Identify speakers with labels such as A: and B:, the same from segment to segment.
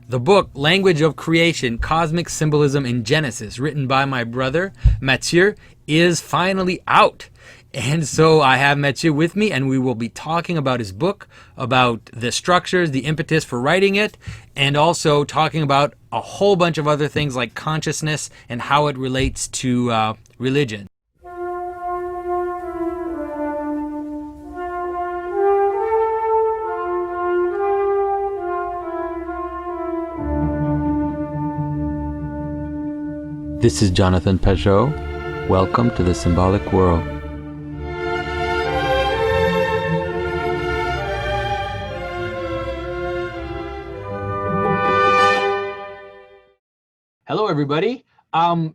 A: The book, Language of Creation, Cosmic Symbolism in Genesis, written by my brother, Matthieu, is finally out. And so I have Matthieu with me, and we will be talking about his book, about the structures, the impetus for writing it, and also talking about a whole bunch of other things like consciousness and how it relates to religion. This is Jonathan Pageau. Welcome to the Symbolic World. Hello, everybody. I've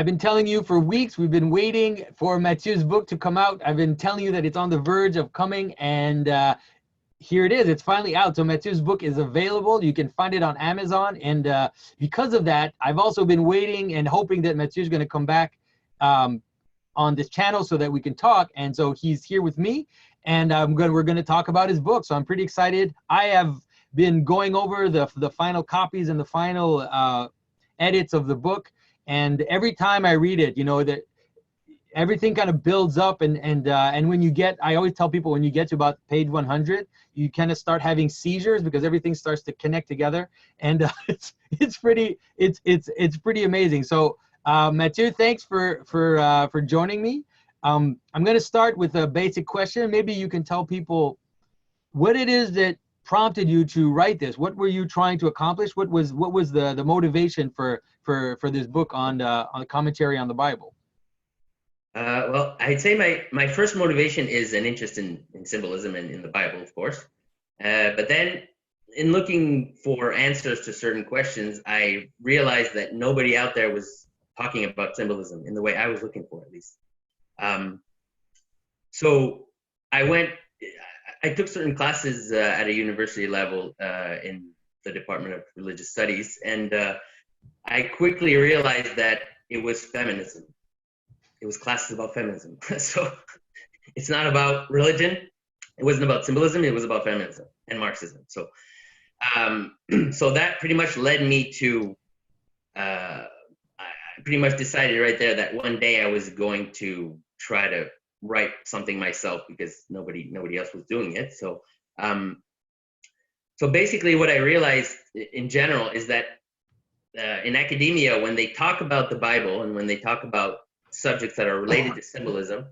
A: been telling you for weeks, we've been waiting for Matthieu's book to come out. I've been telling you that it's on the verge of coming, and here it is. It's finally out. So Matthieu's book is available. You can find it on Amazon. And because of that, I've also been waiting and hoping that Matthieu's going to come back on this channel so that we can talk. And so he's here with me, and we're going to talk about his book. So I'm pretty excited. I have been going over the final copies and the final edits of the book. And every time I read it, you know, that everything kind of builds up, and when you get, I always tell people, when you get to about page 100, you kind of start having seizures because everything starts to connect together, and it's pretty amazing. So Matthieu, thanks for joining me. I'm going to start with a basic question. Maybe you can tell people what it is that prompted you to write this. What were you trying to accomplish? What was the motivation for this book on the commentary on the Bible?
B: Well, I'd say my first motivation is an interest in symbolism and in the Bible, of course. But then in looking for answers to certain questions, I realized that nobody out there was talking about symbolism in the way I was looking for, at least. So I took certain classes at a university level in the Department of Religious Studies, and I quickly realized that it was feminism. It was classes about feminism. So it's not about religion. It wasn't about symbolism. It was about feminism and Marxism. So so that pretty much led me to, I pretty much decided right there that one day I was going to try to write something myself because nobody else was doing it. So so basically what I realized in general is that in academia, when they talk about the Bible and when they talk about subjects that are related to symbolism,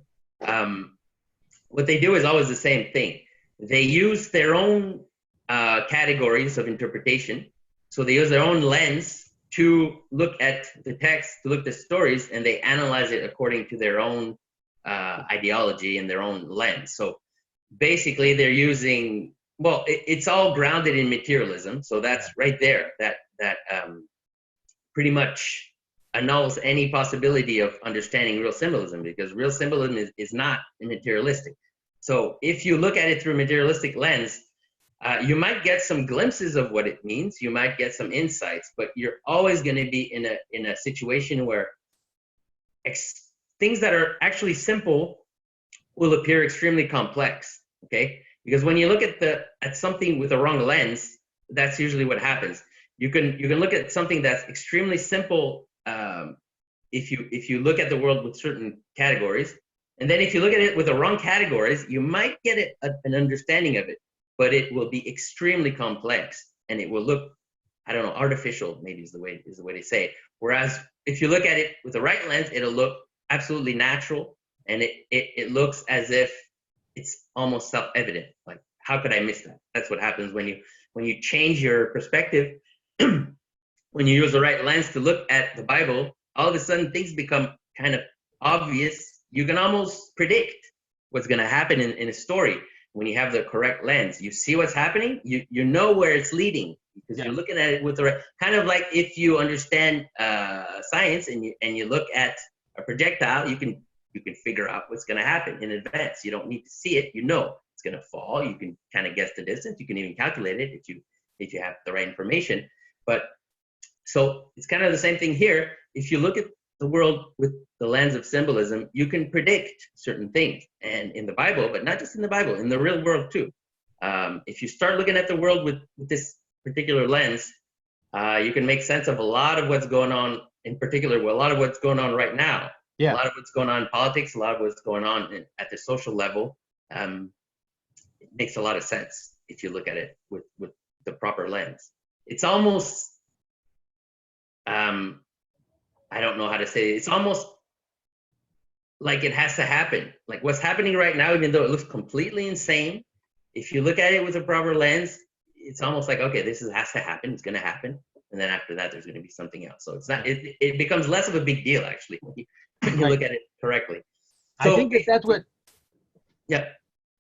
B: what they do is always the same thing. They use their own categories of interpretation. So they use their own lens to look at the text, to look at the stories, and they analyze it according to their own ideology and their own lens. So basically they're using, well, it's all grounded in materialism. So that's right there, that pretty much annuls any possibility of understanding real symbolism, because real symbolism is not materialistic. So if you look at it through a materialistic lens, you might get some glimpses of what it means, you might get some insights, but you're always going to be in a situation where things that are actually simple will appear extremely complex, okay? Because when you look at something with a wrong lens, that's usually what happens. You can look at something that's extremely simple if you look at the world with certain categories, and then if you look at it with the wrong categories, you might get an understanding of it, but it will be extremely complex, and it will look, I don't know, artificial, maybe is the way to say it. Whereas if you look at it with the right lens, it'll look absolutely natural, and it looks as if it's almost self-evident. Like, how could I miss that? That's what happens when you change your perspective. When you use the right lens to look at the Bible, all of a sudden things become kind of obvious. You can almost predict what's going to happen in a story when you have the correct lens. You see what's happening, you know where it's leading, because you're looking at it with the right, kind of like if you understand science and you look at a projectile, you can figure out what's going to happen in advance. You don't need to see it. You know it's going to fall. You can kind of guess the distance. You can even calculate it if you have the right information. But so it's kind of the same thing here. If you look at the world with the lens of symbolism, you can predict certain things, and in the Bible, but not just in the Bible, in the real world too. If you start looking at the world with this particular lens, You can make sense of a lot of what's going on, in particular, a lot of what's going on right now. A lot of what's going on in politics, a lot of what's going on at the social level. It makes a lot of sense if you look at it with the proper lens. It's almost, I don't know how to say it. It's almost like it has to happen. Like what's happening right now, even though it looks completely insane, if you look at it with a proper lens, it's almost like, okay, this has to happen. It's going to happen. And then after that, there's going to be something else. So it's not, it becomes less of a big deal, actually, when you look at it correctly. So,
A: I think that's what,
B: yeah.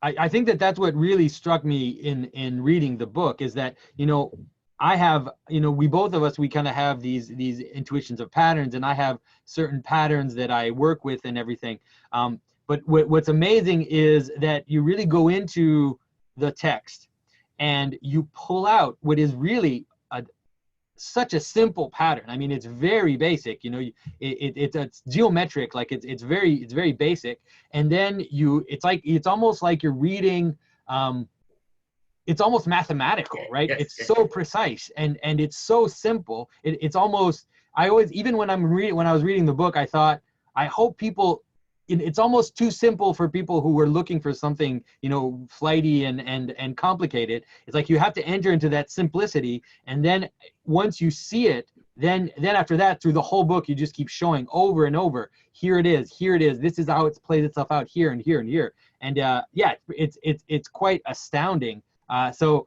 A: I think that's what really struck me in reading the book is that, you know, I have, you know, we both of us, we kind of have these intuitions of patterns, and I have certain patterns that I work with and everything. But what's amazing is that you really go into the text and you pull out what is really such a simple pattern. I mean, it's very basic, you know, it's geometric, like it's very basic. And then it's almost like you're reading, it's almost mathematical, right?
B: Yes,
A: it's so precise and it's so simple. It's almost, I always, even when I was reading the book, I thought, I hope people, it's almost too simple for people who were looking for something, you know, flighty and complicated. It's like you have to enter into that simplicity, and then once you see it, then after that, through the whole book, you just keep showing over and over. Here it is. This is how it plays itself out here and here and here. And yeah, it's quite astounding. So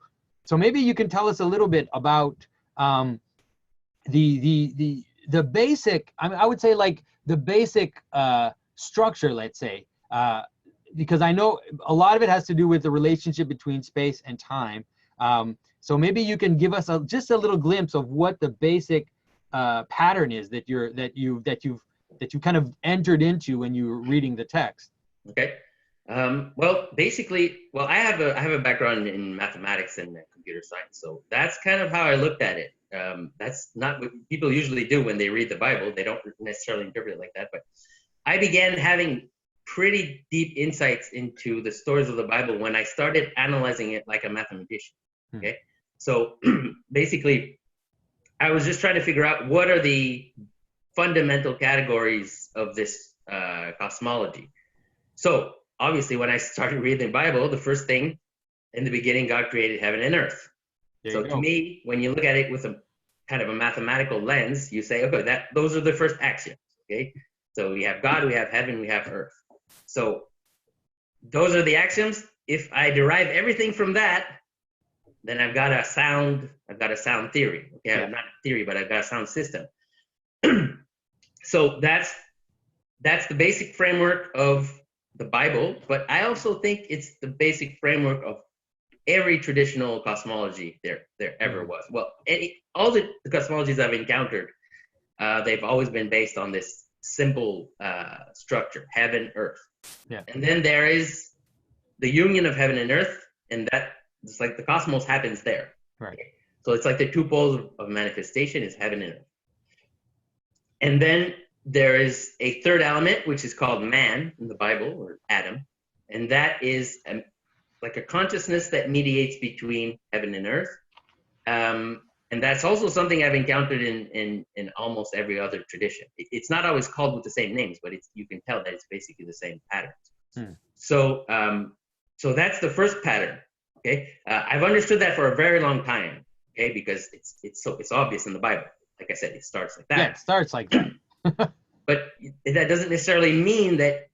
A: maybe you can tell us a little bit about the basic. I mean, I would say like the basic structure, let's say, because I know a lot of it has to do with the relationship between space and time. So maybe you can give us just a little glimpse of what the basic pattern is that you've kind of entered into when you were reading the text.
B: Okay. Well, basically, I have a background in mathematics and computer science, so that's kind of how I looked at it. That's not what people usually do when they read the Bible. They don't necessarily interpret it like that, but I began having pretty deep insights into the stories of the Bible when I started analyzing it like a mathematician. Okay. So basically, I was just trying to figure out what are the fundamental categories of this cosmology. So obviously, when I started reading the Bible, the first thing in the beginning, God created heaven and earth. So to me, when you look at it with a kind of a mathematical lens, you say, okay, those are the first axioms. Okay. So we have God, we have heaven, we have earth. So those are the axioms. If I derive everything from that, then I've got a sound theory. Okay, not a theory, but I've got a sound system. So that's the basic framework of the Bible, but I also think it's the basic framework of every traditional cosmology there ever was. Well, all the cosmologies I've encountered, they've always been based on this simple structure: heaven, earth. Yeah. And then there is the union of heaven and earth, and that it's like the cosmos happens there. Right. So it's like the two poles of manifestation is heaven and earth. And then there is a third element, which is called man in the Bible, or Adam, and that is like a consciousness that mediates between heaven and earth. And that's also something I've encountered in almost every other tradition. It's not always called with the same names, but you can tell that it's basically the same patterns. So that's the first pattern. Okay, I've understood that for a very long time. Okay, because it's obvious in the Bible. Like I said, it starts like that.
A: Yeah, it starts like that.
B: But that doesn't necessarily mean that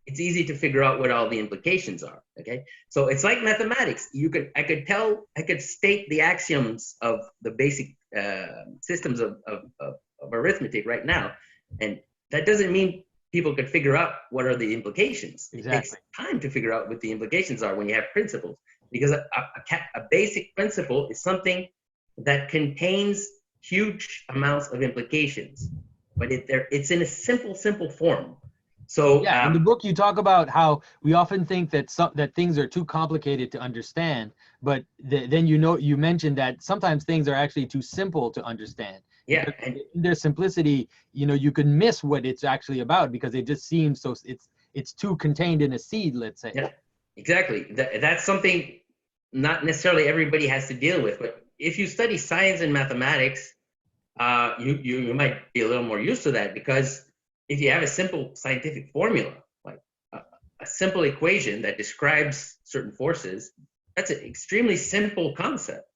B: it's easy to figure out what all the implications are. Okay, so it's like mathematics. I could state the axioms of the basic systems of arithmetic right now, and that doesn't mean people could figure out what are the implications. Exactly. It takes time to figure out what the implications are when you have principles, because a basic principle is something that contains huge amounts of implications, but it's in a simple form. So
A: yeah, in the book you talk about how we often think that things are too complicated to understand, but then you mentioned that sometimes things are actually too simple to understand.
B: Yeah,
A: and in their simplicity, you can miss what it's actually about because it just seems so. It's too contained in a seed, let's say.
B: Yeah, exactly. That's something not necessarily everybody has to deal with, but if you study science and mathematics, you might be a little more used to that, because if you have a simple scientific formula, like a simple equation that describes certain forces, that's an extremely simple concept.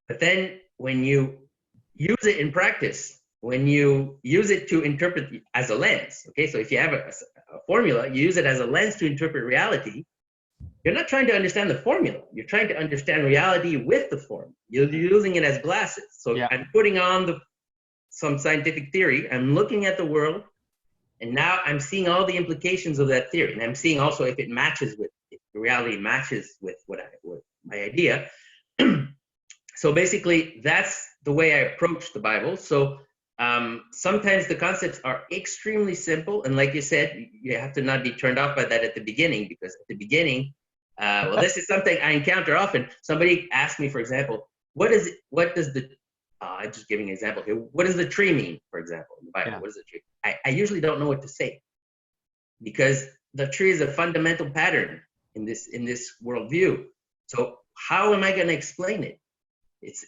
B: But then when you use it in practice, when you use it to interpret as a lens, okay, so if you have a formula, you use it as a lens to interpret reality, you're not trying to understand the formula. You're trying to understand reality with the form. You're using it as glasses. So
A: Yeah.
B: I'm putting on some scientific theory. I'm looking at the world, and now I'm seeing all the implications of that theory. And I'm seeing also if if the reality matches with what my idea. So basically, that's the way I approach the Bible. So sometimes the concepts are extremely simple. And like you said, you have to not be turned off by that at the beginning, because at the beginning, well, this is something I encounter often. Somebody asked me, for example, what does the, I'm just giving an example here. What does the tree mean, for example, in the Bible?
A: Yeah.
B: What is the tree? I usually don't know what to say, because the tree is a fundamental pattern in this worldview. So how am I going to explain it? It's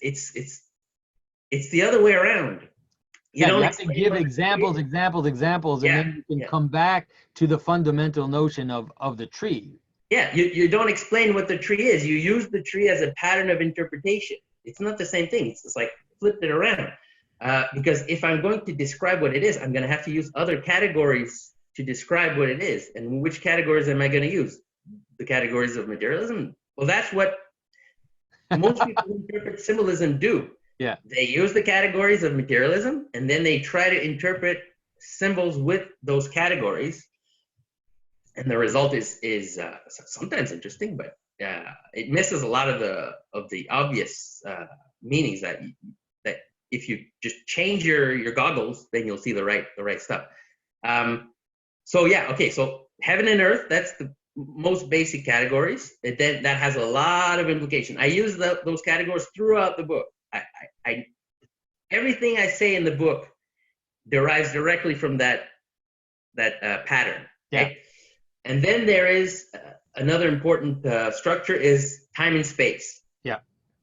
B: the other way around.
A: You have to give examples, and then you can come back to the fundamental notion of the tree.
B: Yeah, you don't explain what the tree is. You use the tree as a pattern of interpretation. It's not the same thing. It's like flip it around. Because if I'm going to describe what it is, I'm going to have to use other categories to describe what it is. And which categories am I going to use? The categories of materialism? Well, that's what most people who interpret symbolism do.
A: Yeah.
B: They use the categories of materialism, and then they try to interpret symbols with those categories. And the result is sometimes interesting, but it misses a lot of the obvious meanings that if you just change your goggles, then you'll see the right stuff. So yeah, okay. So heaven and earth, that's the most basic categories. That has a lot of implication. I use those categories throughout the book. Everything I say in the book derives directly from that pattern. Okay?
A: Yeah.
B: And then there is another important structure is time and space.
A: Yeah.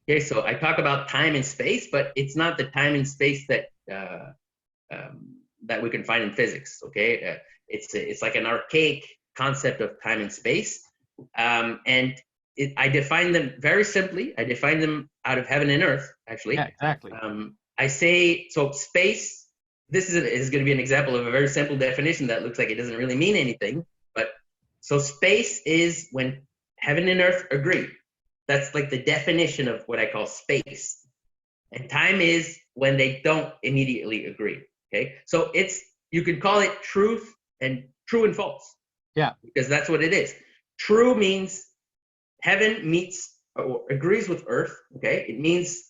B: Okay, so I talk about time and space, but it's not the time and space that we can find in physics. Okay, it's like an archaic concept of time and space, and I define them very simply. I define them out of heaven and earth, actually.
A: Yeah, exactly.
B: I say, so space, this is going to be an example of a very simple definition that looks like it doesn't really mean anything. But so space is when heaven and earth agree. That's like the definition of what I call space. And time is when they don't immediately agree. Okay, so you could call it true and false.
A: Yeah.
B: Because that's what it is. True means heaven meets or agrees with earth. Okay, it means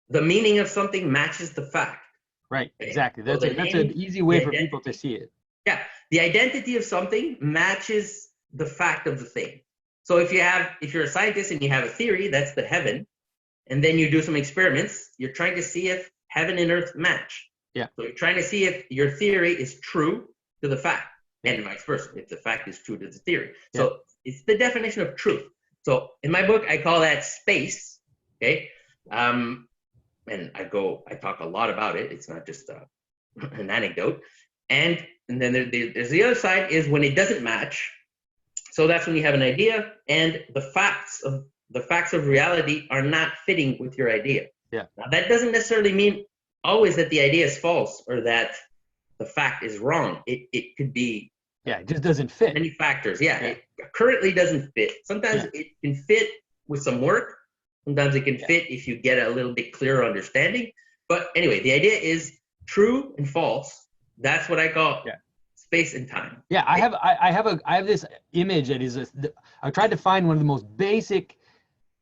B: the meaning of something matches the fact.
A: Right.
B: Okay?
A: Exactly. That's an easy way for people to see it.
B: Yeah, the identity of something matches the fact of the thing. So if you're a scientist and you have a theory, that's the heaven, and then you do some experiments, you're trying to see if heaven and earth match.
A: Yeah.
B: So you're trying to see if your theory is true to the fact, and vice versa, if the fact is true to the theory.
A: Yeah.
B: So it's the definition of truth. So in my book, I call that space. Okay. And I talk a lot about it. It's not just an anecdote. And then there's the other side is when it doesn't match. So that's when you have an idea and the facts of reality are not fitting with your idea.
A: Yeah.
B: Now that doesn't necessarily mean always that the idea is false or that the fact is wrong. It could be.
A: Yeah, it just doesn't fit.
B: Many factors. Yeah. It currently doesn't fit. Sometimes it can fit with some work. Sometimes it can fit if you get a little bit clearer understanding. But anyway, the idea is true and false. That's what I call space and time.
A: Yeah, I have this image that is I tried to find one of the most basic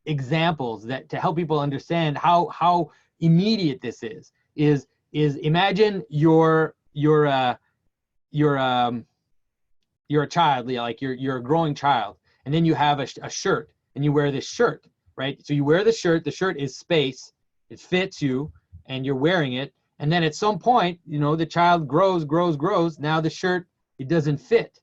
A: examples that to help people understand how immediate this is imagine you're a child, like you're a growing child, and then you have a shirt and you wear this shirt, right? So you wear the shirt is space, it fits you and you're wearing it. And then at some point, the child grows. Now the shirt, it doesn't fit.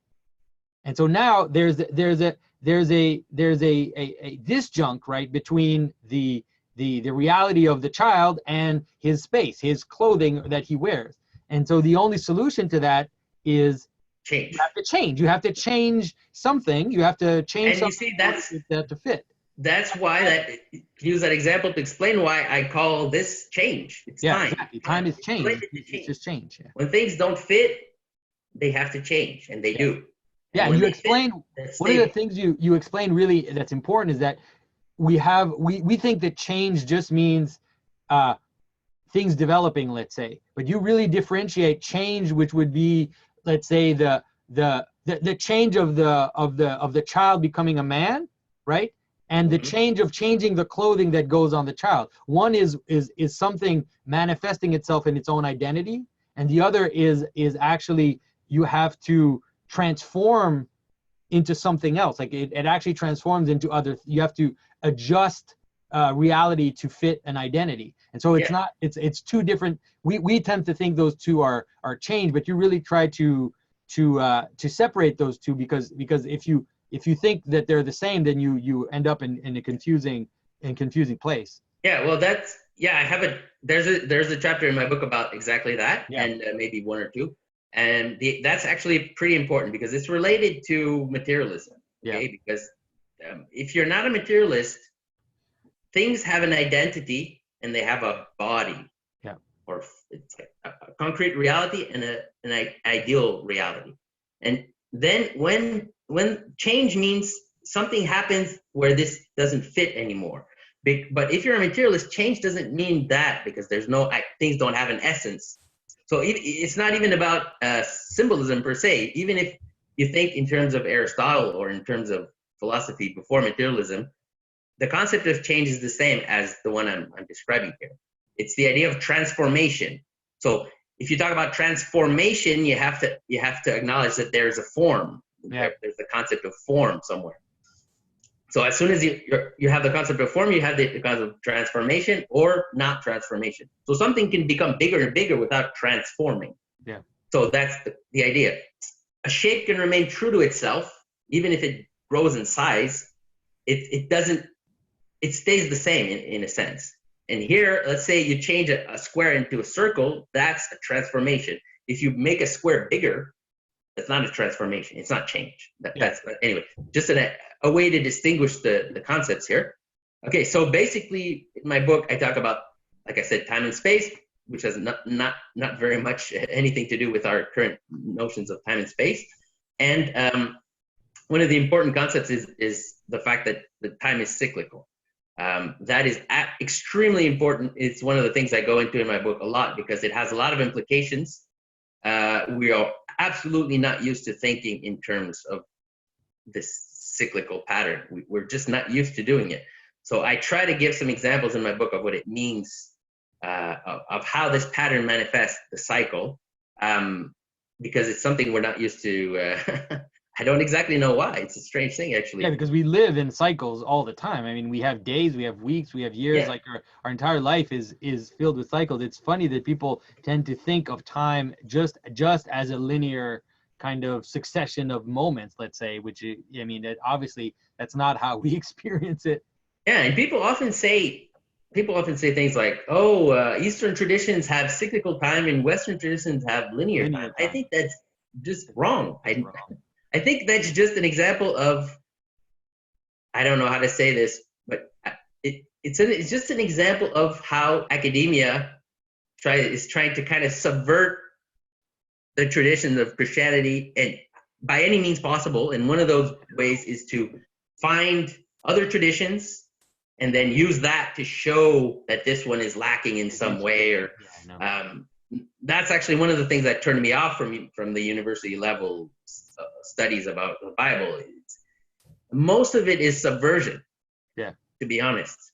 A: And so now there's a disjunct, right, between the the reality of the child and his space, his clothing that he wears. And so the only solution to that is
B: change.
A: you have to change. You have to change something. You have to change
B: And you
A: something
B: see,
A: to fit.
B: that's why use that example to explain why I call this change. It's time.
A: Exactly. Time is change.
B: Related to
A: It's
B: change.
A: just change. Yeah.
B: When things don't fit, they have to change, and they do.
A: Yeah, and you explain one of the things you explain really that's important is that we think that change just means things developing, let's say, but you really differentiate change, which would be, let's say, the change of the child becoming a man, right? And the change of changing the clothing that goes on the child. One is something manifesting itself in its own identity, and the other is actually you have to transform into something else. Like it actually transforms into other. You have to adjust reality to fit an identity, and so it's not. It's two different. We tend to think those two are changed, but you really try to separate those two because if you think that they're the same, then you end up in a confusing place.
B: Yeah, well, I have there's a chapter in my book about exactly that, and maybe one or two. And that's actually pretty important because it's related to materialism. Okay, because if you're not a materialist, things have an identity and they have a body.
A: Yeah.
B: Or it's a concrete reality and an ideal reality. And then when change means something happens where this doesn't fit anymore. But if you're a materialist, change doesn't mean that because things don't have an essence. So it's not even about symbolism per se. Even if you think in terms of Aristotle or in terms of philosophy before materialism, the concept of change is the same as the one I'm describing here. It's the idea of transformation. So if you talk about transformation, you have to acknowledge that there's a form.
A: Yeah.
B: There's the concept of form somewhere. So as soon as you have the concept of form, you have the concept of transformation or not transformation. So something can become bigger and bigger without transforming.
A: Yeah.
B: So that's the idea. A shape can remain true to itself, even if it grows in size. It stays the same in a sense. And here, let's say you change a square into a circle, that's a transformation. If you make a square bigger, that's not a transformation. It's not change. Anyway, just a way to distinguish the concepts here. Okay, so basically in my book, I talk about, like I said, time and space, which has not very much anything to do with our current notions of time and space. And one of the important concepts is the fact that the time is cyclical. That is extremely important. It's one of the things I go into in my book a lot because it has a lot of implications. We are absolutely not used to thinking in terms of this cyclical pattern. We're just not used to doing it. So I try to give some examples in my book of what it means, of how this pattern manifests the cycle, because it's something we're not used to. I don't exactly know why. It's a strange thing, actually.
A: Yeah, because we live in cycles all the time. I mean, we have days, we have weeks, we have years. Yeah. Like our entire life is filled with cycles. It's funny that people tend to think of time just as a linear kind of succession of moments, let's say, which, I mean, that obviously that's not how we experience it.
B: Yeah, and people often say things like, "Oh, Eastern traditions have cyclical time, and Western traditions have linear time." I think that's just wrong. I think that's just an example of, I don't know how to say this, but it's just an example of how academia is trying to kind of subvert the tradition of Christianity and by any means possible. And one of those ways is to find other traditions and then use that to show that this one is lacking in some way. Or that's actually one of the things that turned me off from the university level studies about the Bible. Most of it is subversion.
A: Yeah.
B: To be honest,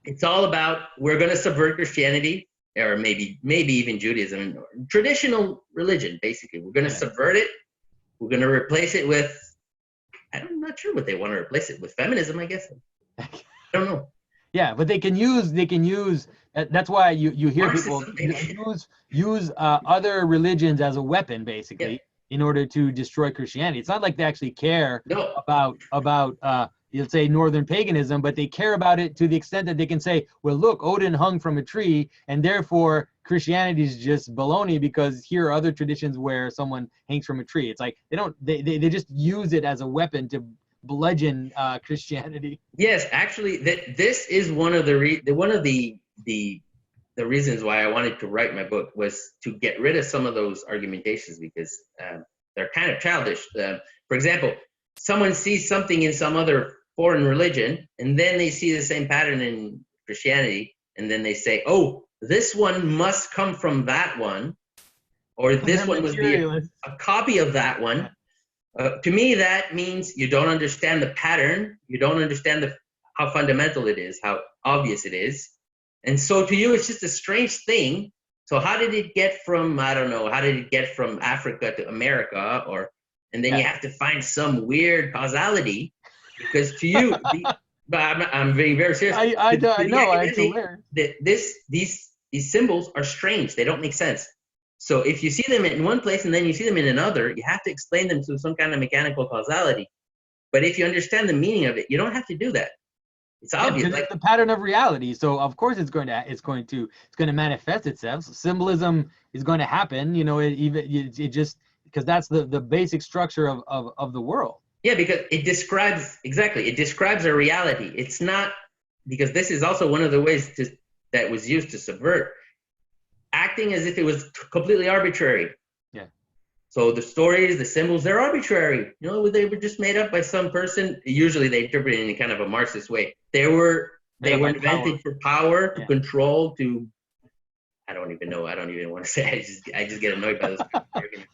B: it's all about, we're going to subvert Christianity, or maybe even Judaism, or traditional religion. Basically, we're going to subvert it. We're going to replace it with, I'm not sure what they want to replace it with. Feminism, I guess. I don't know.
A: Yeah, but they can use. That's why you hear people use other religions as a weapon, basically, in order to destroy Christianity. It's not like they actually care about you'll say northern paganism, but they care about it to the extent that they can say, well, look, Odin hung from a tree, and therefore Christianity is just baloney because here are other traditions where someone hangs from a tree. It's like they just use it as a weapon to bludgeon Christianity.
B: Yes, actually, this is one of the reasons why I wanted to write my book, was to get rid of some of those argumentations, because they're kind of childish. For example, someone sees something in some other foreign religion, and then they see the same pattern in Christianity, and then they say, oh, this one must come from that one, or this one must be a copy of that one. To me, that means you don't understand the pattern, you don't understand how fundamental it is, how obvious it is. And so to you, it's just a strange thing. So how did it get from, I don't know, how did it get from Africa to America? And then you have to find some weird causality, because to you, but I'm being very serious.
A: I know, I'm aware.
B: These symbols are strange. They don't make sense. So if you see them in one place and then you see them in another, you have to explain them to some kind of mechanical causality. But if you understand the meaning of it, you don't have to do that. It's obvious.
A: It's the pattern of reality. So of course it's going to manifest itself. So symbolism is going to happen. You know, it just because that's the basic structure of the world.
B: Yeah, because it describes a reality. It's not, because this is also one of the ways that was used to subvert, acting as if it was completely arbitrary.
A: Yeah. So
B: the stories, the symbols, they're arbitrary. You know, they were just made up by some person. Usually they interpret it in kind of a Marxist way. They were invented for power, to control, to, I don't even know. I don't even want to say. I just get annoyed by those arguments.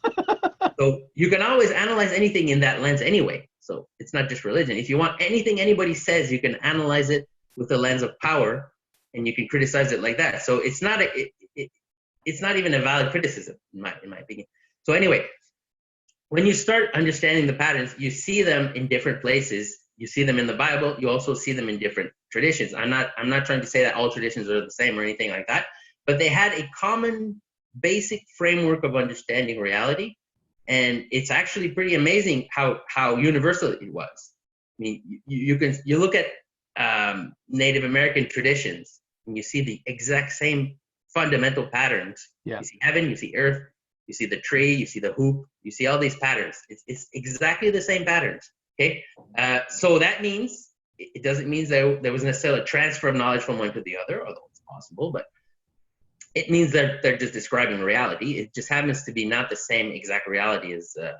B: So you can always analyze anything in that lens anyway. So it's not just religion. If you want anything anybody says, you can analyze it with the lens of power, and you can criticize it like that. So it's not it's not even a valid criticism in my opinion. So anyway, when you start understanding the patterns, you see them in different places. You see them in the Bible. You also see them in different traditions. I'm not trying to say that all traditions are the same or anything like that, but they had a common basic framework of understanding reality. And it's actually pretty amazing how universal it was. I mean, you look at Native American traditions, and you see the exact same fundamental patterns.
A: Yeah.
B: You see heaven, you see earth, you see the tree, you see the hoop, you see all these patterns. It's exactly the same patterns. Okay, so that means it doesn't mean that there was necessarily a transfer of knowledge from one to the other, although it's possible, but it means that they're just describing reality. It just happens to be not the same exact reality as the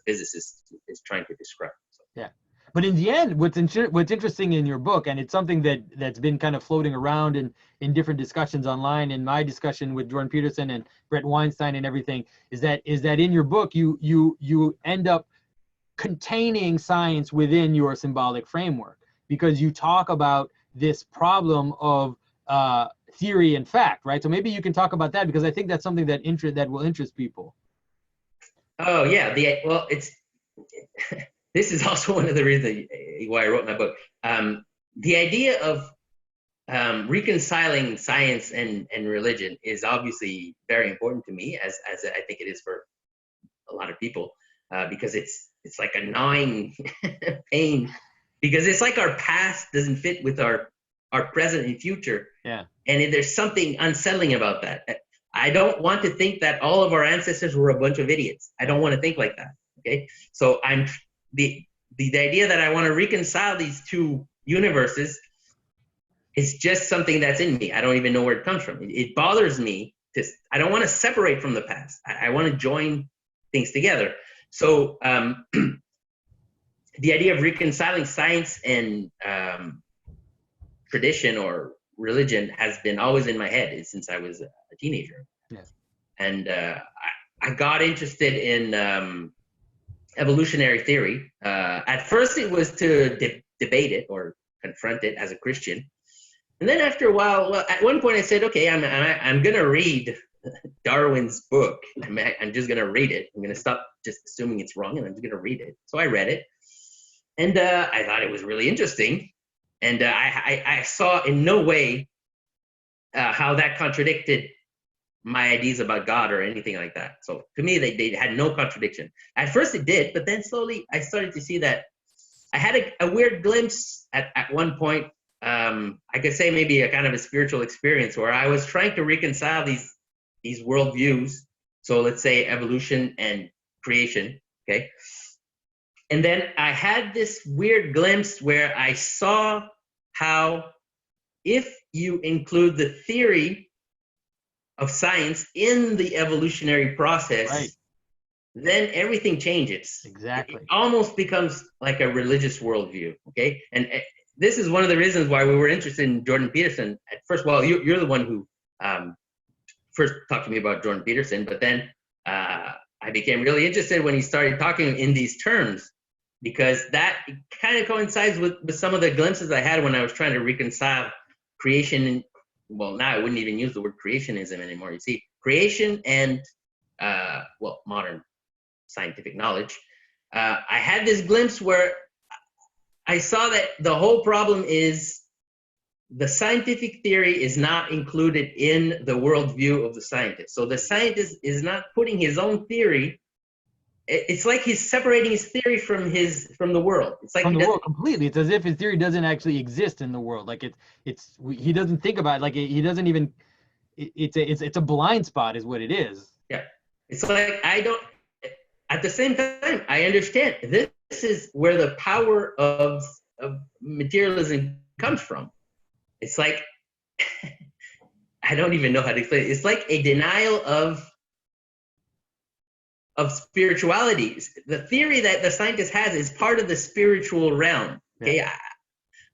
B: physicist is trying to describe. So.
A: Yeah, but in the end, what's interesting in your book, and it's something that's been kind of floating around in different discussions online, in my discussion with Jordan Peterson and Brett Weinstein and everything, is that in your book you end up containing science within your symbolic framework, because you talk about this problem of theory and fact, right? So maybe you can talk about that, because I think that's something that will interest people.
B: Oh yeah, it's this is also one of the reasons why I wrote my book. The idea of reconciling science and religion is obviously very important to me, as I think it is for a lot of people, because it's like a gnawing pain, because it's like our past doesn't fit with our present and future.
A: Yeah.
B: And there's something unsettling about that. I don't want to think that all of our ancestors were a bunch of idiots. I don't want to think like that. Okay. So the idea that I want to reconcile these two universes is just something that's in me. I don't even know where it comes from. It bothers me. I don't want to separate from the past. I want to join things together. So the idea of reconciling science and tradition or religion has been always in my head since I was a teenager.
A: Yes.
B: And I got interested in evolutionary theory. At first it was to debate it or confront it as a Christian. And then after a while, at one point I said, okay, I'm going to read Darwin's book. I'm just going to read it. I'm going to stop just assuming it's wrong, and I'm just going to read it. So I read it. And I thought it was really interesting. And I saw in no way how that contradicted my ideas about God or anything like that. So to me, they had no contradiction. At first it did, but then slowly I started to see that I had a weird glimpse at one point. I could say maybe a kind of a spiritual experience where I was trying to reconcile these worldviews. So let's say evolution and creation, okay? And then I had this weird glimpse where I saw how if you include the theory of science in the evolutionary process,
A: Right.
B: then everything changes.
A: Exactly.
B: It almost becomes like a religious worldview, okay? And this is one of the reasons why we were interested in Jordan Peterson. At first, well, you're the one who first talked to me about Jordan Peterson, but then I became really interested when he started talking in these terms, because that kind of coincides with some of the glimpses I had when I was trying to reconcile creation and, well, now I wouldn't even use the word creationism anymore. You see, creation and, well, modern scientific knowledge. I had this glimpse where I saw that the whole problem is the scientific theory is not included in the worldview of the scientist. So the scientist is not putting his own theory. It's like he's separating his theory from the world. It's like
A: From the world completely. It's as if his theory doesn't actually exist in the world. Like he doesn't think about it. Like he doesn't even. It's a blind spot, is what it is.
B: Yeah, it's like I don't. At the same time, I understand this is where the power of materialism comes from. It's like I don't even know how to explain it. It's like a denial of spirituality. The theory that the scientist has is part of the spiritual realm. Okay, yeah.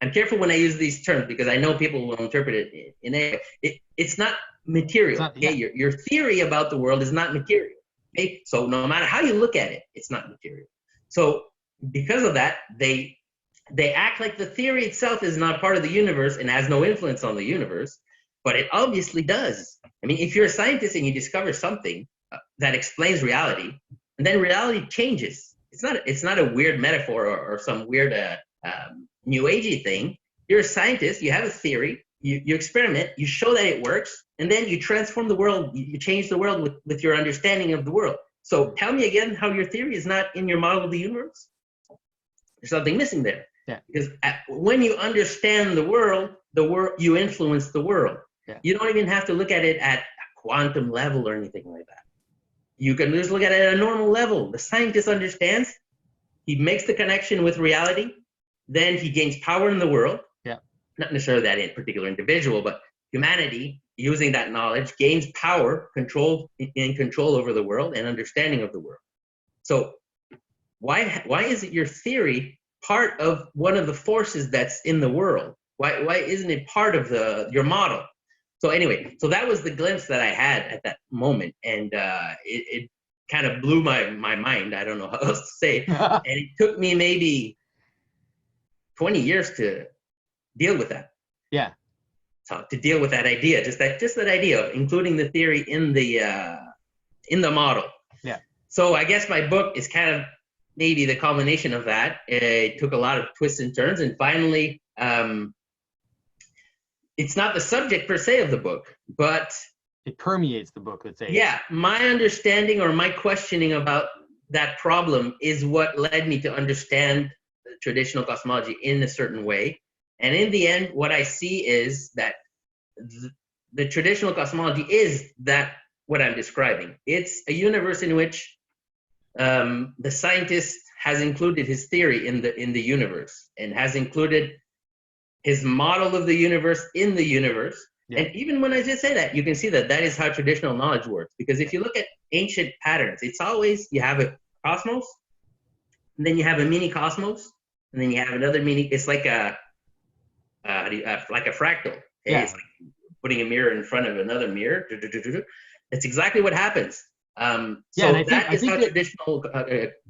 B: I'm careful when I use these terms because I know people will interpret it in a way. It's not material. It's not, okay, yeah. Your theory about the world is not material. Okay, so no matter how you look at it, it's not material. So because of that, they act like the theory itself is not part of the universe and has no influence on the universe, but it obviously does. I mean, if you're a scientist and you discover something that explains reality, and then reality changes. It's not a weird metaphor or some weird new agey thing. You're a scientist, you have a theory, you experiment, you show that it works, and then you transform the world, you change the world with your understanding of the world. So tell me again how your theory is not in your model of the universe? There's something missing there.
A: Yeah.
B: Because when you understand the world, you influence the world.
A: Yeah.
B: You don't even have to look at it at a quantum level or anything like that. You can just look at it at a normal level. The scientist understands, he makes the connection with reality, then he gains power in the world.
A: Yeah.
B: Not necessarily that particular individual, but humanity, using that knowledge, gains power, control over the world and understanding of the world. So why isn't your theory part of one of the forces that's in the world? Why isn't it part of your model? So anyway, so that was the glimpse that I had at that moment, and it kind of blew my mind. I don't know how else to say. And it took me maybe 20 years to deal with that.
A: Yeah.
B: So to deal with that idea, just that idea of including the theory in the model.
A: Yeah.
B: So I guess my book is kind of maybe the culmination of that. It took a lot of twists and turns, and finally, it's not the subject per se of the book, but
A: it permeates the book, let's say.
B: Yeah, my understanding or my questioning about that problem is what led me to understand traditional cosmology in a certain way. And in the end, what I see is that the traditional cosmology is that what I'm describing. It's a universe in which the scientist has included his theory in the universe and has included his model of the universe in the universe. Yeah. And even when I just say that, you can see that is how traditional knowledge works. Because if you look at ancient patterns, it's always you have a cosmos, and then you have a mini cosmos, and then you have another mini. It's like a fractal. Okay? Yeah. It's like putting a mirror in front of another mirror. That's exactly what happens. So that is how traditional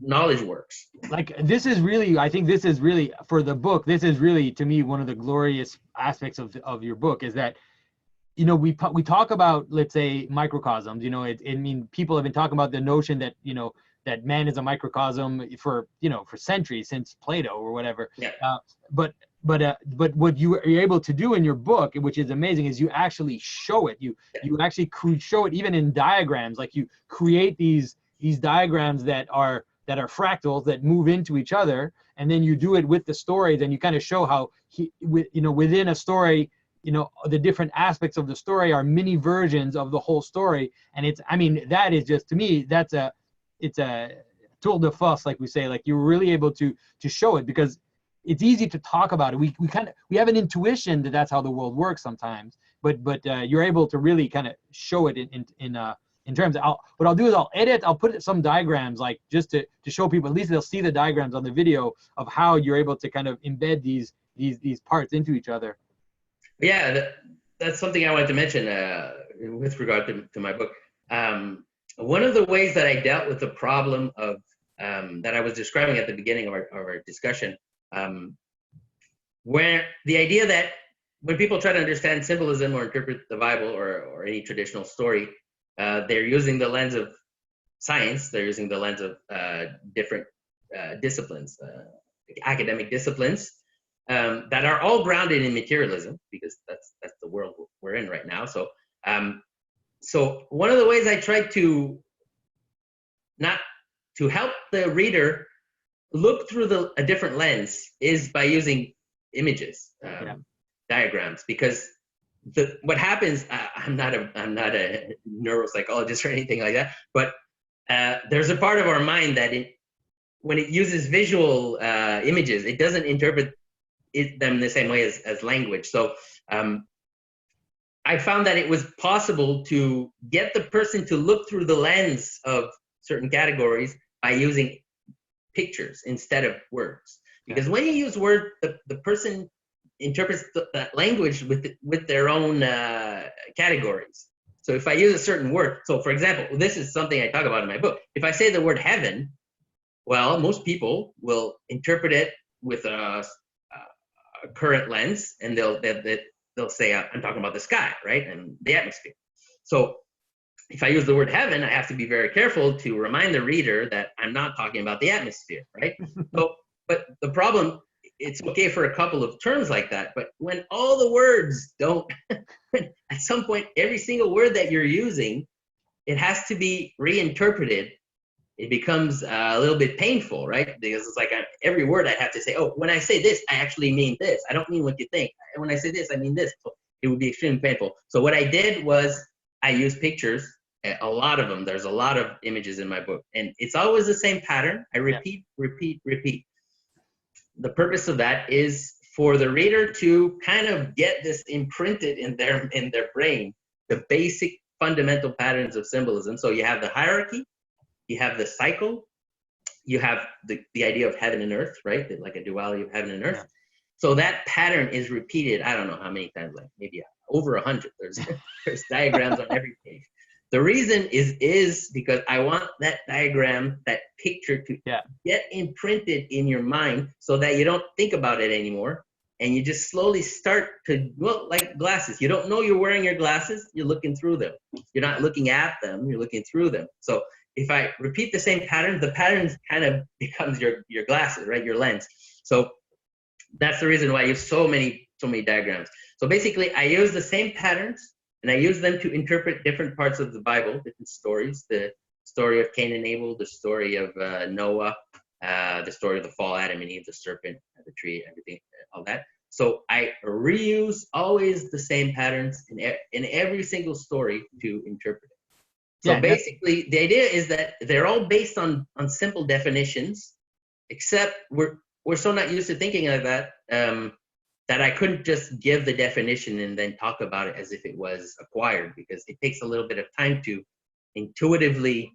B: knowledge works.
A: Like this is really, I think this is really, for the book, this is really, to me, one of the glorious aspects of your book is that, you know, we talk about, let's say, microcosms. You know, I mean, people have been talking about the notion that, you know, that man is a microcosm for centuries, since Plato or whatever.
B: Yeah.
A: But what you're able to do in your book, which is amazing, is you actually show it. You actually show it even in diagrams. Like you create these diagrams that that are fractals that move into each other, and then you do it with the stories, and you kind of show how within a story, the different aspects of the story are mini versions of the whole story. And that is just, to me, it's a tour de force, like we say. Like, you're really able to show it, because it's easy to talk about it. We have an intuition that that's how the world works sometimes, but you're able to really kind of show it in terms of, what I'll do is I'll put some diagrams, like, just to show people, at least they'll see the diagrams on the video of how you're able to kind of embed these parts into each other.
B: Yeah, that's something I wanted to mention with regard to my book. One of the ways that I dealt with the problem of that I was describing at the beginning of our discussion, where the idea that when people try to understand symbolism or interpret the Bible or any traditional story, they're using the lens of science, they're using the lens of different disciplines, academic disciplines, that are all grounded in materialism, because that's the world we're in right now. So so one of the ways I tried to help the reader look through a different lens is by using images, diagrams, because what happens, I'm not a neuropsychologist or anything like that, but there's a part of our mind that when it uses visual images, it doesn't interpret them the same way as language. So I found that it was possible to get the person to look through the lens of certain categories by using pictures instead of words. Because when you use words, the person interprets that language with their own categories. So if I use a certain word, so for example, this is something I talk about in my book. If I say the word heaven, well, most people will interpret it with a current lens, and they'll say, I'm talking about the sky, right, and the atmosphere. So if I use the word heaven, I have to be very careful to remind the reader that I'm not talking about the atmosphere, right? So, but the problem, it's okay for a couple of terms like that, but when all the words don't, at some point, every single word that you're using, it has to be reinterpreted. It becomes a little bit painful, right? Because it's like every word I have to say, oh, when I say this, I actually mean this. I don't mean what you think. And when I say this, I mean this. So it would be extremely painful. So what I did was I used pictures, a lot of them. There's a lot of images in my book. And it's always the same pattern. I repeat, repeat, repeat. The purpose of that is for the reader to kind of get this imprinted in their brain, the basic fundamental patterns of symbolism. So you have the hierarchy, you have the cycle, you have the idea of heaven and earth, right? Like a duality of heaven and earth. Yeah. So that pattern is repeated, I don't know how many times, like maybe over 100. There's diagrams on every page. The reason is because I want that diagram, that picture to get imprinted in your mind so that you don't think about it anymore. And you just slowly start to, well, like glasses. You don't know you're wearing your glasses, you're looking through them. You're not looking at them, you're looking through them. So if I repeat the same pattern, the patterns kind of becomes your glasses, right? Your lens. So that's the reason why I use so many diagrams. So basically, I use the same patterns, and I use them to interpret different parts of the Bible, different stories. The story of Cain and Abel, the story of Noah, the story of the fall, Adam and Eve, the serpent, the tree, everything, all that. So I reuse always the same patterns in every single story to interpret it. So basically, the idea is that they're all based on simple definitions, except we're so not used to thinking like that, that I couldn't just give the definition and then talk about it as if it was acquired, because it takes a little bit of time to intuitively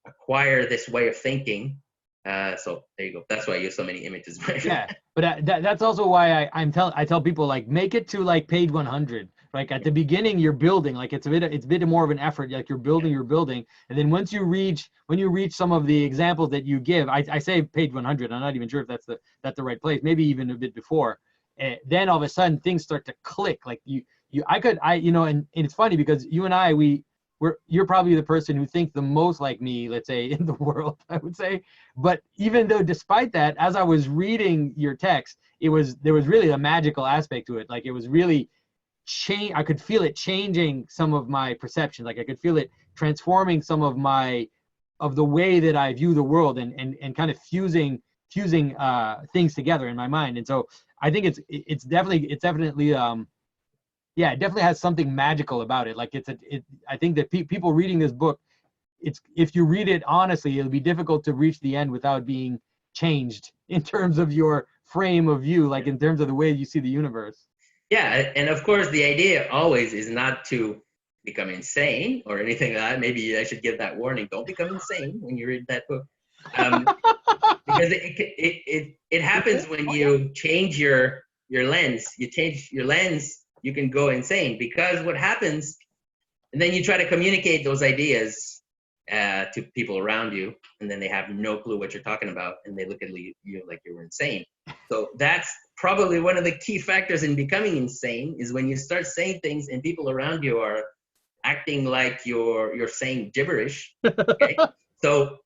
B: acquire this way of thinking. So there you go. That's why I use so many images.
A: Yeah, but that's also why I tell people, like, make it to like page 100. Like at the beginning, you're building, like it's a bit more of an effort. Like you're building, and then when you reach some of the examples that you give, I say page 100. I'm not even sure if that's the right place. Maybe even a bit before. Then all of a sudden things start to click. Like and it's funny because you and I, you're probably the person who thinks the most like me, let's say, in the world, I would say. But even though, despite that, as I was reading your text, there was really a magical aspect to it. Like it was really I could feel it changing some of my perceptions. Like I could feel it transforming some of my the way that I view the world, and kind of fusing things together in my mind. And so I think it's definitely yeah, it definitely has something magical about it. Like I think that people reading this book, if you read it honestly, it'll be difficult to reach the end without being changed in terms of your frame of view, like in terms of the way you see the universe.
B: Yeah, and of course, the idea always is not to become insane or anything like that. Maybe I should give that warning. Don't become insane when you read that book. Because it happens when you change your lens. You change your lens, you can go insane. Because what happens, and then you try to communicate those ideas to people around you, and then they have no clue what you're talking about, and they look at you like you were insane. So that's probably one of the key factors in becoming insane, is when you start saying things and people around you are acting like you're saying gibberish. Okay, so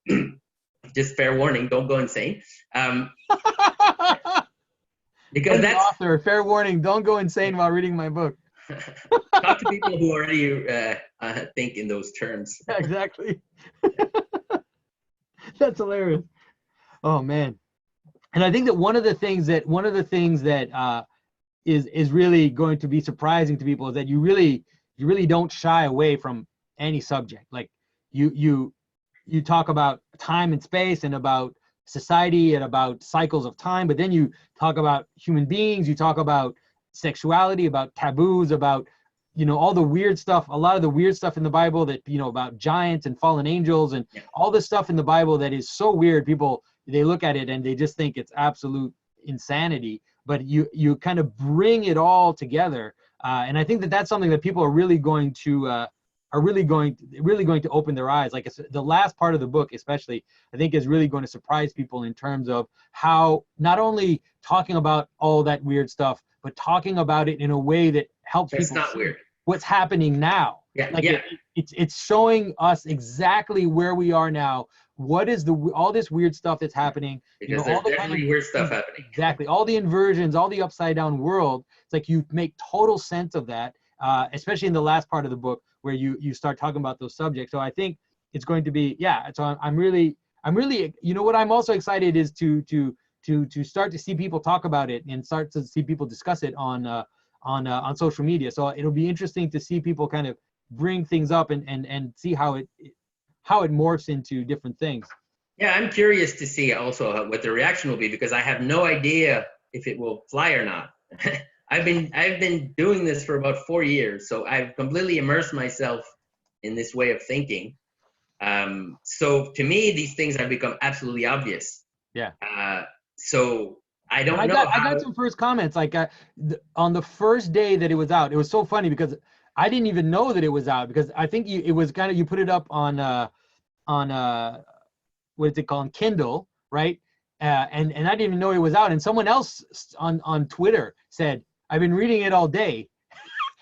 B: just fair warning, don't go insane. Because
A: that's the author. Fair warning, don't go insane while reading my book.
B: Talk to people who already think in those terms.
A: Exactly. That's hilarious. Oh man. And I think that one of the things that is really going to be surprising to people is that you really don't shy away from any subject. Like you talk about time and space and about society and about cycles of time, but then you talk about human beings, you talk about sexuality, about taboos, about all the weird stuff, a lot of the weird stuff in the Bible that about giants and fallen angels and all this stuff in the Bible that is so weird. People, they look at it and they just think it's absolute insanity, but you kind of bring it all together, and I think that that's something that people are really going to open their eyes. Like the last part of the book especially, I think is really going to surprise people in terms of how not only talking about all that weird stuff, but talking about it in a way that helps people
B: not weird.
A: What's happening now.
B: Yeah,
A: like it's showing us exactly where we are now. What is all this weird stuff that's happening?
B: Because there's definitely weird stuff happening.
A: Exactly. All the inversions, all the upside down world. It's like you make total sense of that, especially in the last part of the book where you start talking about those subjects. So I think it's going to be, so I'm really, what I'm also excited is to start to see people talk about it and start to see people discuss it on social media. So it'll be interesting to see people kind of bring things up and see how it morphs into different things.
B: Yeah, I'm curious to see also what the reaction will be, because I have no idea if it will fly or not. I've been doing this for about 4 years, so I've completely immersed myself in this way of thinking. So to me, these things have become absolutely obvious.
A: Yeah.
B: So I don't know.
A: I got some first comments like on the first day that it was out. It was so funny because I didn't even know that it was out, because I think it was kind of, you put it up on what is it called, Kindle, right? And I didn't even know it was out. And someone else on Twitter said, "I've been reading it all day."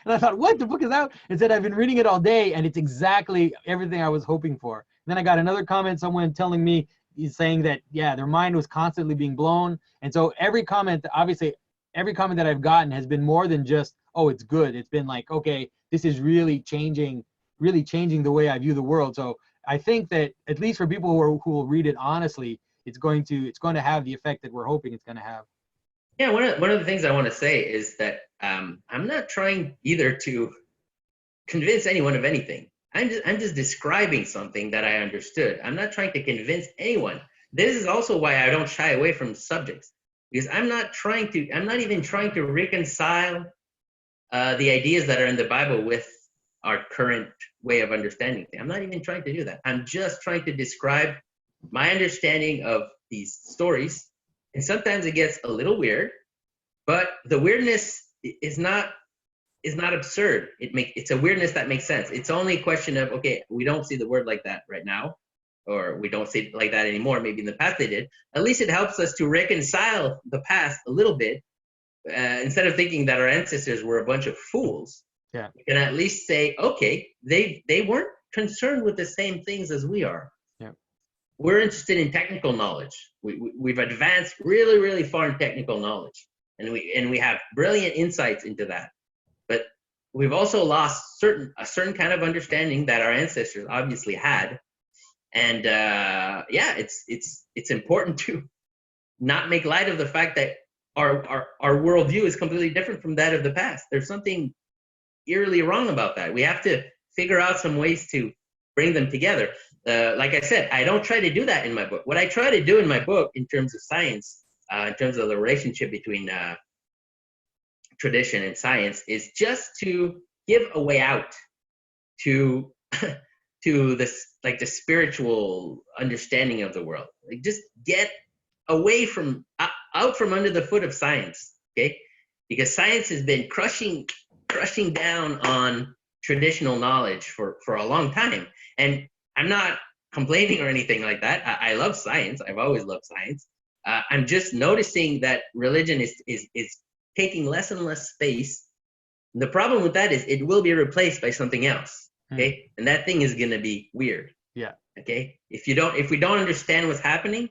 A: And I thought, what? The book is out? It said, "I've been reading it all day, and it's exactly everything I was hoping for." And then I got another comment, someone telling me, he's saying that, their mind was constantly being blown. And so every comment that I've gotten has been more than just, "Oh, it's good." It's been like, okay, this is really changing the way I view the world. So I think that at least for people who will read it honestly, it's going to have the effect that we're hoping it's going to have.
B: Yeah, one of the things I want to say is that I'm not trying either to convince anyone of anything. I'm just describing something that I understood. I'm not trying to convince anyone. This is also why I don't shy away from subjects, because I'm not even trying to reconcile the ideas that are in the Bible with our current way of understanding things. I'm not even trying to do that. I'm just trying to describe my understanding of these stories. And sometimes it gets a little weird, but the weirdness is not absurd. It's a weirdness that makes sense. It's only a question of, okay, we don't see the word like that right now, or we don't see it like that anymore. Maybe in the past they did. At least it helps us to reconcile the past a little bit. Instead of thinking that our ancestors were a bunch of fools, we can at least say, okay, they weren't concerned with the same things as we are. We're interested in technical knowledge. We've advanced really, really far in technical knowledge, and we have brilliant insights into that. But we've also lost a certain kind of understanding that our ancestors obviously had, And yeah, it's important to not make light of the fact that our worldview is completely different from that of the past. There's something eerily wrong about that. We have to figure out some ways to bring them together. Like I said, I don't try to do that in my book. What I try to do in my book, in terms of science, in terms of the relationship between tradition and science, is just to give a way out to to this, like, the spiritual understanding of the world. Like, just get away from out from under the foot of science, okay? Because science has been crushing down on traditional knowledge for a long time. And I'm not complaining or anything like that. I love science. I've always loved science. I'm just noticing that religion is taking less and less space. The problem with that is it will be replaced by something else. Okay. And that thing is going to be weird.
A: Yeah.
B: Okay. If we don't understand what's happening,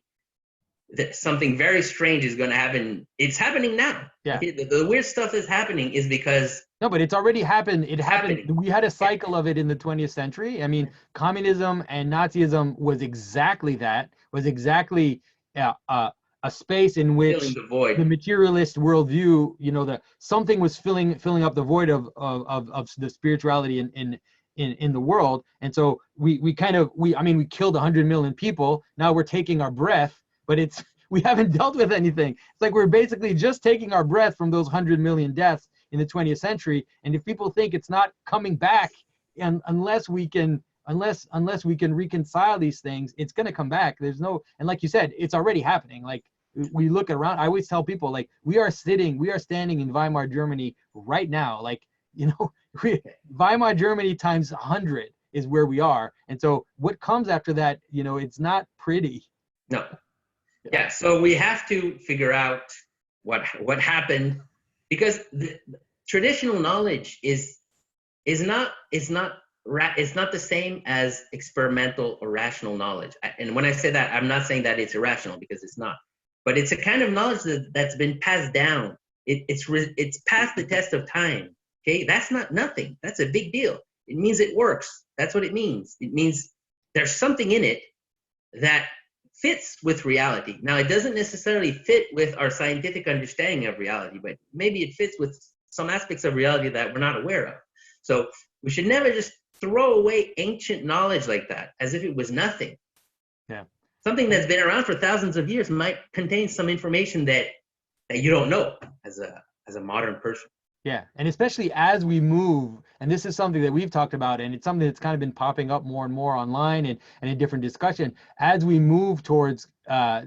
B: that something very strange is going to happen. It's happening now.
A: Yeah.
B: Okay? The weird stuff that's happening is because.
A: No, but it's already happened. It happened. We had a cycle of it in the 20th century. I mean, communism and Nazism was exactly that, was exactly a space in which
B: Filling the void.
A: The materialist worldview, you know, something was filling up the void of the spirituality in the world. And so we killed 100 million people. Now we're taking our breath, but we haven't dealt with anything. It's like we're basically just taking our breath from those 100 million deaths in the 20th century. And if people think it's not coming back, and unless we can reconcile these things, it's going to come back. And like you said, it's already happening. Like, we look around, I always tell people, like, we are standing in Weimar Germany right now. Like, you know, Weimar Germany times 100 is where we are. And so what comes after that, you know, it's not pretty.
B: No. Yeah. So we have to figure out what happened, because the traditional knowledge is not the same as experimental or rational knowledge. And when I say that, I'm not saying that it's irrational, because it's not. But it's a kind of knowledge that's been passed down. It's passed the test of time. Okay, that's not nothing. That's a big deal. It means it works. That's what it means. It means there's something in it that fits with reality. Now, it doesn't necessarily fit with our scientific understanding of reality, but maybe it fits with some aspects of reality that we're not aware of. So we should never just throw away ancient knowledge like that as if it was nothing.
A: Yeah.
B: Something that's been around for thousands of years might contain some information that you don't know as a modern person.
A: Yeah, and especially as we move, and this is something that we've talked about, and it's something that's kind of been popping up more and more online and in different discussion, as we move towards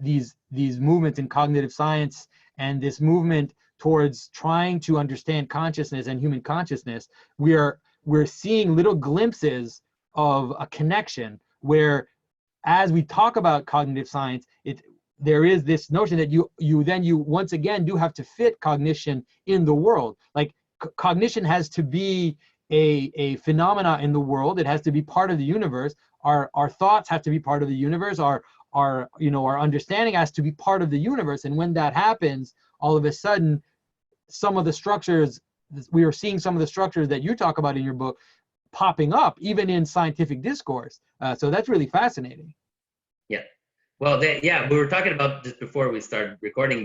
A: these movements in cognitive science, and this movement towards trying to understand consciousness and human consciousness, we're seeing little glimpses of a connection where, as we talk about cognitive science, there is this notion that you once again do have to fit cognition in the world. Like, cognition has to be a phenomena in the world. It has to be part of the universe. Our thoughts have to be part of the universe. Our understanding has to be part of the universe. And when that happens, all of a sudden, some of the structures, we are seeing some of the structures that you talk about in your book popping up, even in scientific discourse. So that's really fascinating.
B: Yeah. Well, we were talking about just before we started recording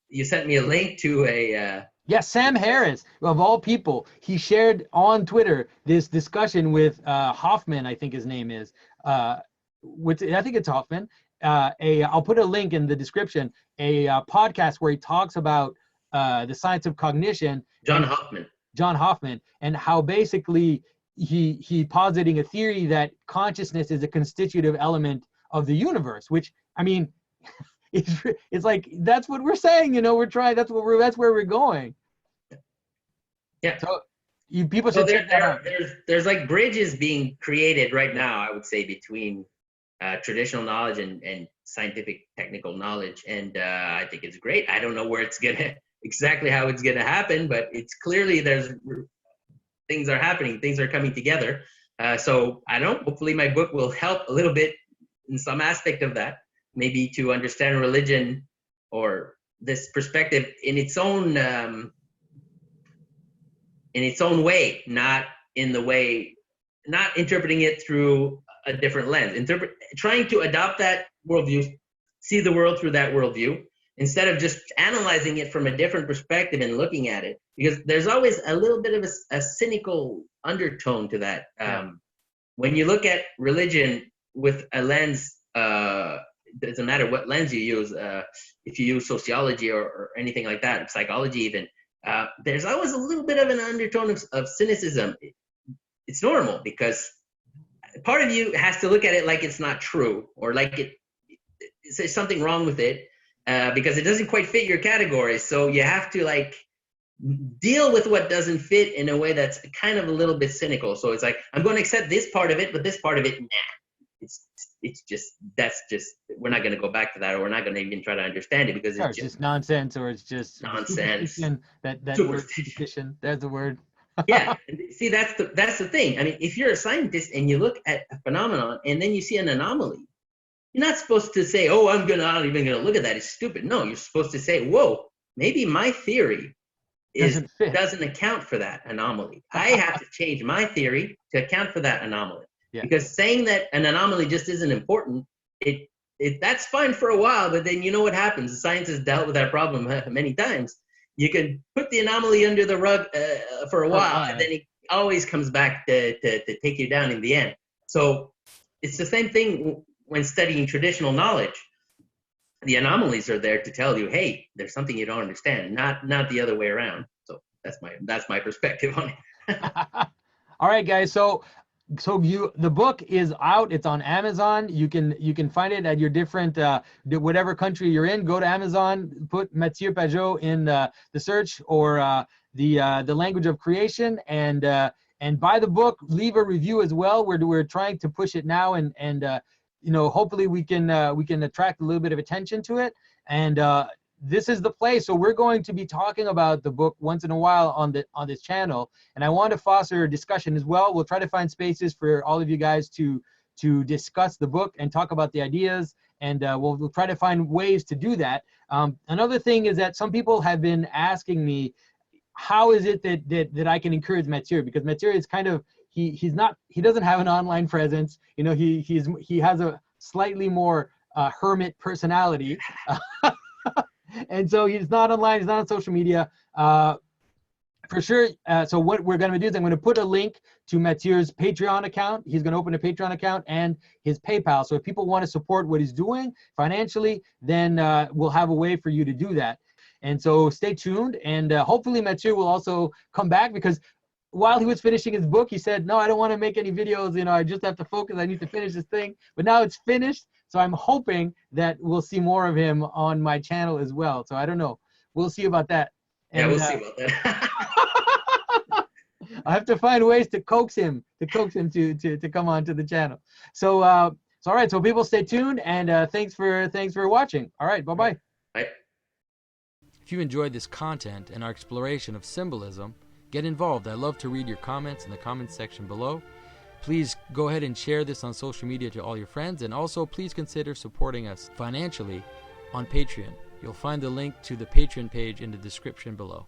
B: you sent me a link to a.
A: Yeah, Sam Harris, of all people, he shared on Twitter this discussion with Hoffman, I think his name is. I think it's Hoffman. I'll put a link in the description. A podcast where he talks about the science of cognition.
B: John
A: Hoffman, and how basically he positing a theory that consciousness is a constitutive element of the universe, which, I mean, it's like, that's what we're saying, you know, we're trying, that's where we're going.
B: Yeah.
A: So people should check that out.
B: There's like bridges being created right now, I would say, between traditional knowledge and scientific technical knowledge. And I think it's great. I don't know where it's exactly how it's gonna happen, but it's clearly things are happening, things are coming together. So I don't know, hopefully my book will help a little bit in some aspect of that, maybe to understand religion or this perspective in its own way, not interpreting it through a different lens. Trying to adopt that worldview, see the world through that worldview, instead of just analyzing it from a different perspective and looking at it, because there's always a little bit of a cynical undertone to that. When you look at religion with a lens, it doesn't matter what lens you use, if you use sociology or anything like that, psychology even, there's always a little bit of an undertone of cynicism. It's normal, because part of you has to look at it like it's not true, or like there's something wrong with it, because it doesn't quite fit your category. So you have to like deal with what doesn't fit in a way that's kind of a little bit cynical. So it's like, I'm going to accept this part of it, but this part of it, nah. We're not going to go back to that, or we're not going to even try to understand it, because
A: it's just nonsense, or it's just
B: nonsense.
A: That word, superstition. There's the word.
B: Yeah. See, that's the thing. I mean, if you're a scientist and you look at a phenomenon and then you see an anomaly, you're not supposed to say, "Oh, I'm not even gonna look at that. It's stupid." No, you're supposed to say, "Whoa, maybe my theory doesn't account for that anomaly. I have to change my theory to account for that anomaly." Yeah. Because saying that an anomaly just isn't important, that's fine for a while, but then you know what happens. The science has dealt with that problem many times. You can put the anomaly under the rug for a while, and then it always comes back to take you down in the end. So it's the same thing when studying traditional knowledge. The anomalies are there to tell you, hey, there's something you don't understand, not the other way around. So that's my perspective on it.
A: All right, guys. So the book is out. It's on Amazon. You can find it at your different whatever country you're in. Go to Amazon, put Matthieu Pageau in the search, or the language of creation, and buy the book. Leave a review as well. We're trying to push it now, and hopefully we can attract a little bit of attention to it. And this is the place. So we're going to be talking about the book once in a while on this channel, and I want to foster a discussion as well. We'll try to find spaces for all of you guys to discuss the book and talk about the ideas, and we'll try to find ways to do that. Another thing is that some people have been asking me, how is it that I can encourage Matthieu? Because Matthieu is kind of, he doesn't have an online presence. He has a slightly more hermit personality. And so he's not online, he's not on social media, for sure. So what we're going to do is I'm going to put a link to Matthieu's Patreon account. He's going to open a Patreon account and his PayPal. So if people want to support what he's doing financially, then we'll have a way for you to do that. And so stay tuned, and hopefully Matthieu will also come back, because while he was finishing his book, he said, no, I don't want to make any videos. I just have to focus. I need to finish this thing. But now it's finished. So I'm hoping that we'll see more of him on my channel as well. So I don't know. We'll see about that.
B: And, we'll see about that.
A: I have to find ways to coax him to come on to the channel. So, all right. So people stay tuned, and thanks for watching. All right. Bye-bye.
B: Bye.
C: If you enjoyed this content and our exploration of symbolism, get involved. I love to read your comments in the comments section below. Please go ahead and share this on social media to all your friends, and also please consider supporting us financially on Patreon. You'll find the link to the Patreon page in the description below.